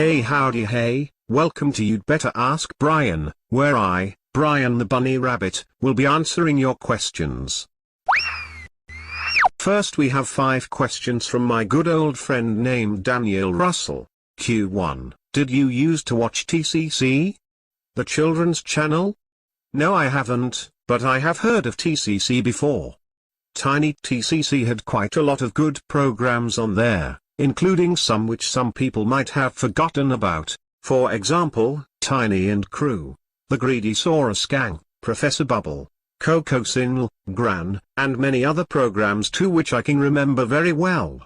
Hey howdy hey, welcome to You'd Better Ask Brian, where I, Brian the Bunny Rabbit, will be answering your questions. First we have 5 questions from my good old friend named Daniel Russell. Q1, did you used to watch TCC? The children's channel? No, I haven't, but I have heard of TCC before. Tiny TCC had quite a lot of good programs on there, including some which some people might have forgotten about, for example, Tiny and Crew, The Greedy Saurus Gang, Professor Bubble, Coco Single, Gran, and many other programs too which I can remember very well.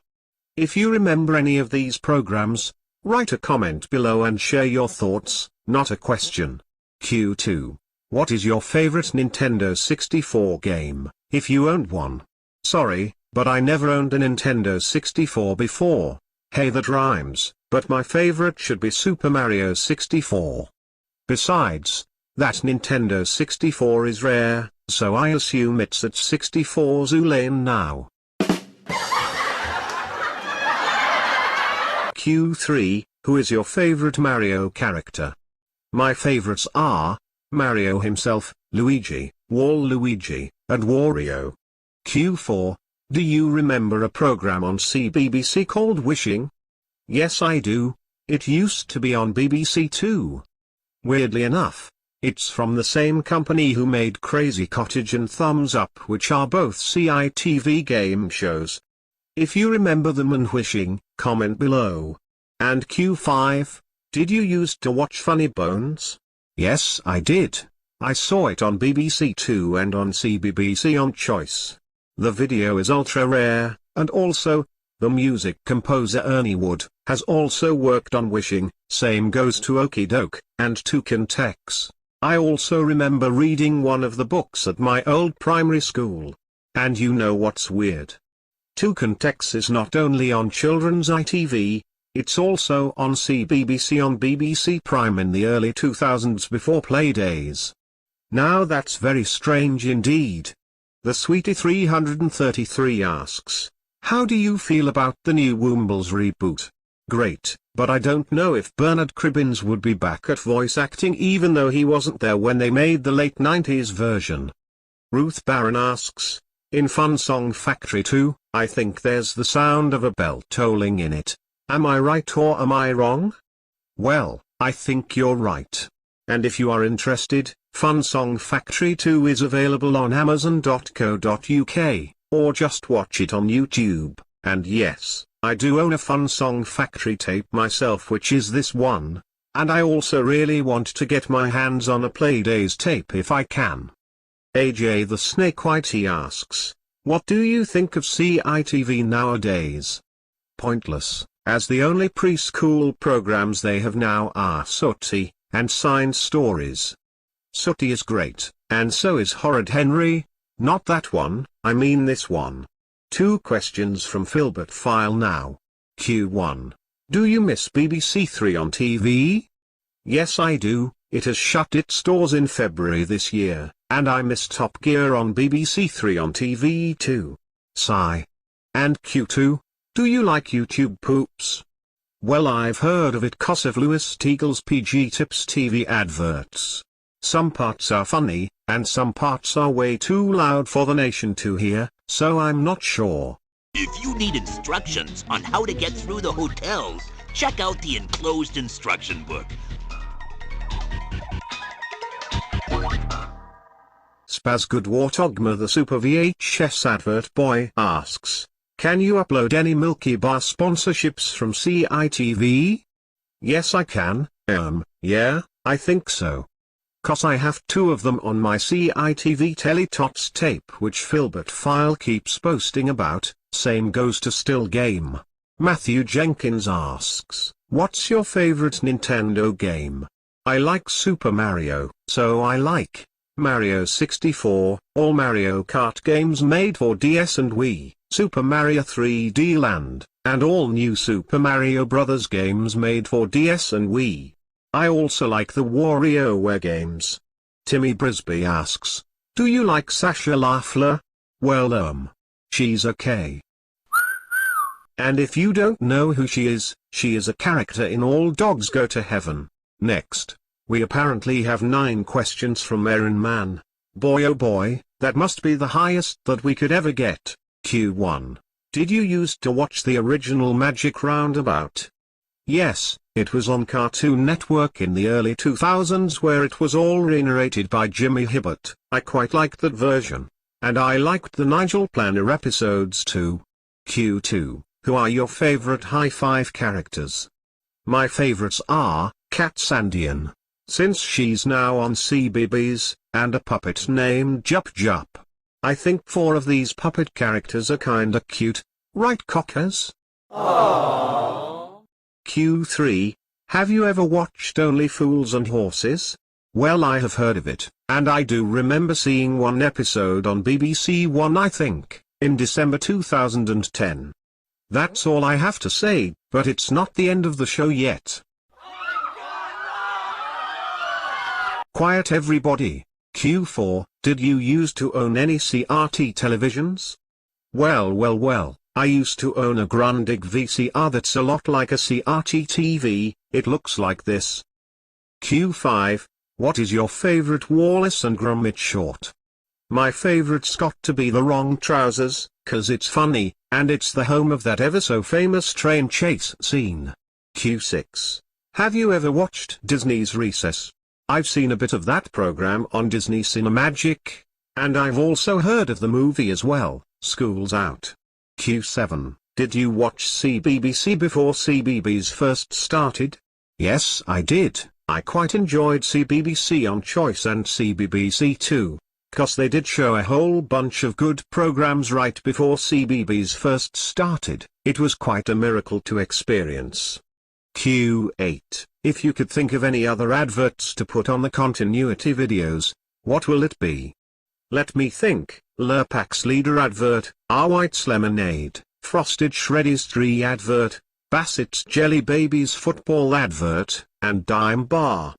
If you remember any of these programs, write a comment below and share your thoughts, not a question. Q2. What is your favorite Nintendo 64 game, if you owned one? Sorry, but I never owned a Nintendo 64 before. Hey, that rhymes, but my favorite should be Super Mario 64. Besides, that Nintendo 64 is rare, so I assume it's at 64 Zoo Lane now. Q3, who is your favorite Mario character? My favorites are Mario himself, Luigi, Waluigi, and Wario. Q4, do you remember a program on CBBC called Wishing? Yes, I do. It used to be on BBC Two. Weirdly enough, it's from the same company who made Crazy Cottage and Thumbs Up, which are both CITV game shows. If you remember them and Wishing, comment below. And Q5, did you used to watch Funny Bones? Yes, I did. I saw it on BBC Two and on CBBC on Choice. The video is ultra rare, and also, the music composer Ernie Wood has also worked on Wishing, same goes to Okie Doke, and Toucan Tex. I also remember reading one of the books at my old primary school. And you know what's weird? Toucan Tex is not only on children's ITV, it's also on CBBC on BBC Prime in the early 2000s before Playdays. Now that's very strange indeed. The Sweetie 333 asks, how do you feel about the new Woombles reboot? Great, but I don't know if Bernard Cribbins would be back at voice acting even though he wasn't there when they made the late 90s version. Ruth Barron asks, in Fun Song Factory 2, I think there's the sound of a bell tolling in it. Am I right or am I wrong? Well, I think you're right. And if you are interested, Fun Song Factory 2 is available on amazon.co.uk, or just watch it on YouTube. And yes, I do own a Fun Song Factory tape myself, which is this one, and I also really want to get my hands on a Playdays tape if I can. AJ the Snake Whitey asks, what do you think of CITV nowadays? Pointless, as the only preschool programs they have now are Sooty, and Science Stories. Sooty is great, and so is Horrid Henry, not that one, I mean this one. 2 questions from Filbert File now. Q1. Do you miss BBC Three on TV? Yes I do, it has shut its doors in February this year, and I miss Top Gear on BBC Three on TV too. Sigh. And Q2. Do you like YouTube poops? Well, I've heard of it 'cause of Louis Teagle's PG Tips TV adverts. Some parts are funny, and some parts are way too loud for the nation to hear, so I'm not sure. If you need instructions on how to get through the hotels, check out the enclosed instruction book. Spazgood Wartogma the Super VHS advert boy asks, can you upload any Milky Bar sponsorships from CITV? Yes I can, yeah, I think so. 'Cause I have 2 of them on my CITV Teletots tape which Filbert File keeps posting about, same goes to Still Game. Matthew Jenkins asks, what's your favorite Nintendo game? I like Super Mario, so I like Mario 64, all Mario Kart games made for DS and Wii, Super Mario 3D Land, and all new Super Mario Bros. Games made for DS and Wii. I also like the WarioWare games. Timmy Brisby asks, do you like Sasha Lafler? Well she's okay. And if you don't know who she is a character in All Dogs Go to Heaven. Next, we apparently have 9 questions from Erin Man. Boy oh boy, that must be the highest that we could ever get. Q1. Did you used to watch the original Magic Roundabout? Yes, it was on Cartoon Network in the early 2000s where it was all narrated by Jimmy Hibbert. I quite liked that version. And I liked the Nigel Planner episodes too. Q2. Who are your favorite High Five characters? My favorites are Cat Sandian, since she's now on CBeebies, and a puppet named Jup Jup. I think 4 of these puppet characters are kinda cute, right cockers? Aww. Q3. Have you ever watched Only Fools and Horses? Well, I have heard of it, and I do remember seeing one episode on BBC One, I think, in December 2010. That's all I have to say, but it's not the end of the show yet. Quiet everybody. Q4, did you used to own any CRT televisions? Well, I used to own a Grundig VCR that's a lot like a CRT TV, it looks like this. Q5, what is your favorite Wallace and Gromit short? My favorite's got to be The Wrong Trousers, 'cause it's funny, and it's the home of that ever so famous train chase scene. Q6. Have you ever watched Disney's Recess? I've seen a bit of that program on Disney Cinemagic, and I've also heard of the movie as well, School's Out. Q7. Did you watch CBBC before CBeebies first started? Yes, I did. I quite enjoyed CBBC on Choice and CBBC too. 'Cause they did show a whole bunch of good programs right before CBeebies first started. It was quite a miracle to experience. Q8. If you could think of any other adverts to put on the continuity videos, what will it be? Let me think. Lurpak's Leader advert, Our White's Lemonade, Frosted Shreddies 3 advert, Bassett's Jelly Babies football advert, and Dime Bar.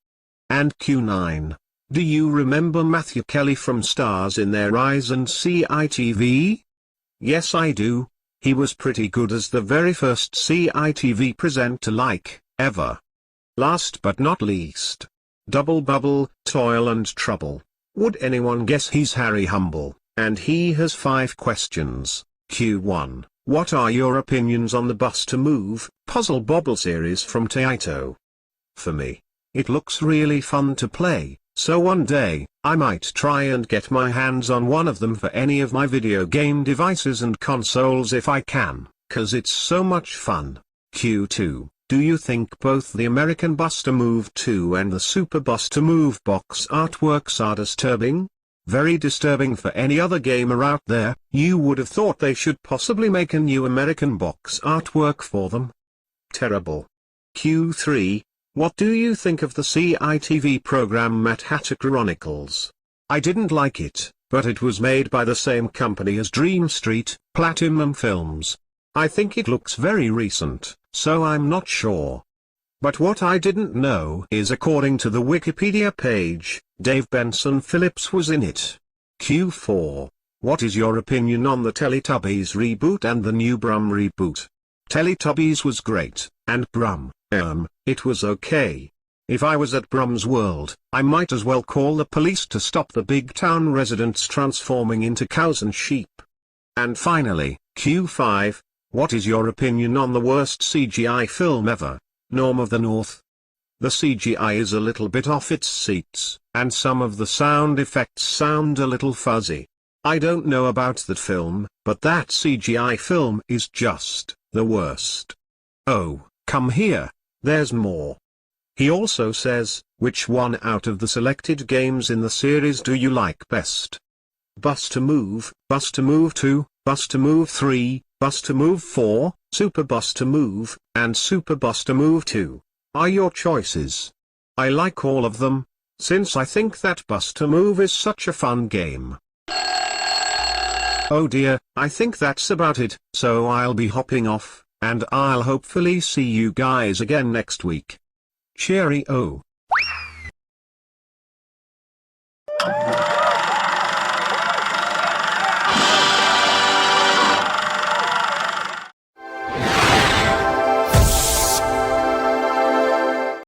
And Q9. Do you remember Matthew Kelly from Stars in Their Eyes and CITV? Yes, I do. He was pretty good as the very first CITV presenter ever. Last but not least. Double Bubble, Toil and Trouble. Would anyone guess he's Harry Humble, and he has 5 questions. Q1. What are your opinions on the Bus to Move, Puzzle Bobble series from Taito? For me, it looks really fun to play. So one day, I might try and get my hands on one of them for any of my video game devices and consoles if I can, 'cause it's so much fun. Q2, do you think both the American Buster Move 2 and the Super Buster Move box artworks are disturbing? Very disturbing for any other gamer out there. You would have thought they should possibly make a new American box artwork for them. Terrible. Q3, what do you think of the CITV program Mad Hatter Chronicles? I didn't like it, but it was made by the same company as Dream Street, Platinum Films. I think it looks very recent, so I'm not sure. But what I didn't know is, according to the Wikipedia page, Dave Benson Phillips was in it. Q4, what is your opinion on the Teletubbies reboot and the new Brum reboot? Teletubbies was great, and Brum, it was okay. If I was at Brum's World, I might as well call the police to stop the big town residents transforming into cows and sheep. And finally, Q5, what is your opinion on the worst CGI film ever, Norm of the North? The CGI is a little bit off its seats, and some of the sound effects sound a little fuzzy. I don't know about that film, but that CGI film is just the worst. Oh, come here, there's more. He also says, which one out of the selected games in the series do you like best? Bus to Move 2, Bus to Move 3, Bus to Move 4, Super Bus to Move, and Super Bus to Move 2, are your choices. I like all of them, since I think that Bus to Move is such a fun game. Oh dear, I think that's about it, so I'll be hopping off, and I'll hopefully see you guys again next week. Cheerio.